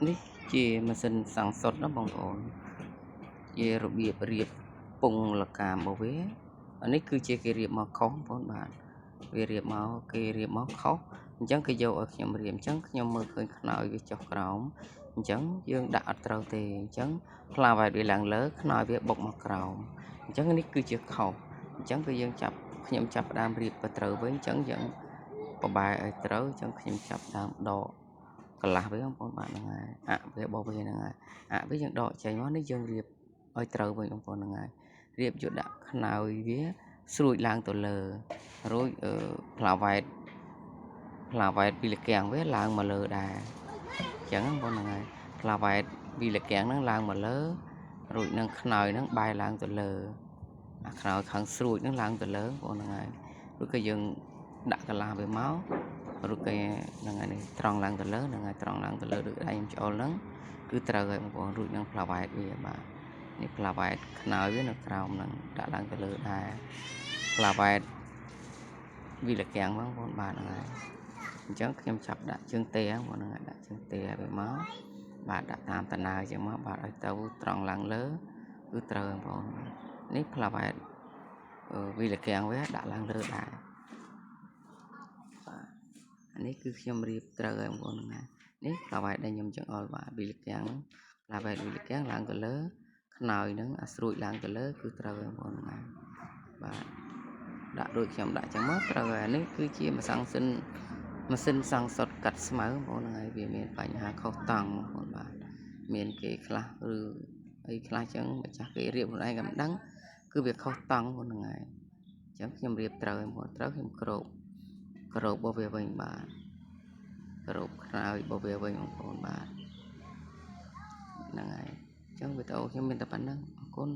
នេះជាម៉ាស៊ីនសង្សុតណាបងប្អូនជារបៀបរៀបពងលកាមរបស់វាអានេះគឺជាគេរៀបមកខុសបងប្អូនបាទវារៀបមកគេរៀបមកខុសអញ្ចឹងគេយកឲ្យខ្ញុំរៀបអញ្ចឹងខ្ញុំមើលឃើញខ្នើយវាចុះក្រោមអញ្ចឹងយើងដាក់អត់ត្រូវទេអញ្ចឹងផ្លាវ៉ែតវាឡើងលើខ្នើយវាបុកមកក្រោមអញ្ចឹងនេះគឺជាខុសអញ្ចឹងគឺយើងខ្ញុំចាប់ផ្ដើមរៀបទៅត្រូវវិញអញ្ចឹងយើងបបែរឲ្យត្រូវអញ្ចឹងខ្ញុំចាប់ដើមដកកន្លះវាបងប្អូនបាទហ្នឹងហើយអាក់វារបស់វាហ្នឹងហើយអាក់វាយើងដកចេញមកនេះយើងរៀបឲ្យត្រូវវិញបងប្អូនហ្នឹងហើយរៀបយកដាក់ខ្នើយវាស្រួចឡើងទៅលើរួចផ្លាវ៉ែតពីលកាំងវាឡើងមកលើដែរអញ្ចឹងបងប្អូនហ្នឹងហើយផ្លាវ៉ែតពីលកាំងហ្នឹងឡើងមកលើរួចនឹងខ្នើយហ្នឹងបែរឡើងទៅលើអាខ្នើយខាងស្រួចហ្នឹងឡើងទៅលើបងប្អូនហ្នឹងហើយរួចក៏យើងដាក់កន្លះវាមករួចគេហ្នឹងហើយនេះត្រង់ឡើងទៅលើហ្នឹងហើយត្រង់ឡើងទៅលើដូចដៃខ្ញុំច្អល់ហ្នឹងគឺត្រូវហើយបងប្អូនរួចនឹងផ្លាវ៉ែតវាបាទនេះផ្លាវ៉ែតខ្នើយវានៅក្រោមហ្នឹងដាក់ឡើងទៅលើដែរផ្លាវ៉ែតវិលកាំងបងប្អូនបាទហ្នឹងហើយអញ្ចឹងខ្ញុំចាប់ដាក់ជើងទេបងប្អូនហ្នឹងហើយដាក់ជើងទេឲ្យវាមកបាទដាក់តាមតាណើអញ្ចឹងមកបាទឲ្យទៅត្រង់ឡើងលើគឺត្រូវបងប្អូននេះផ្លាវ៉ែតវិលកាំងវាដាក់ឡើងលើដែរបាទអានេះគឺខ្ញុំរៀបត្រូវហើយបងប្អូនណានេះផ្លាវ៉ែតដែលខ្ញុំចង្អុលបាទវិលកាំងផ្លាវ៉ែតវិលកាំងឡើងទៅលើខ្នើយហ្នឹងអាស្រួចឡើងទៅលើគឺត្រូវហើយបងប្អូនណាបាទដាក់ដូចខ្ញុំដាក់ចឹងមកត្រូវហើយអានេះគឺជាម៉ាស៊ីនសង្សុតកាត់ស្មៅបងប្អូនហ្នឹងហើយវាមានបញ្ហាខុសតង់បងប្អូនបាទមានគេខ្លះឬអីខ្លះចឹងម្ចាស់គេរៀបខ្លួនឯងក៏មិនដឹងគឺវាខុសតង់បងប្អូនហ្នឹងហើយអញ្ចឹងខ្ញុំរៀបត្រូវហើយបងប្អូនត្រូវខ្ញុំគ្របរបស់វាវិញបាទគ្របខ្នើយរបស់វាវិញបងប្អូនបាទហ្នឹងហើយអញ្ចឹងវីដេអូខ្ញុំមានតែប៉ុណ្្នឹងអរគុណ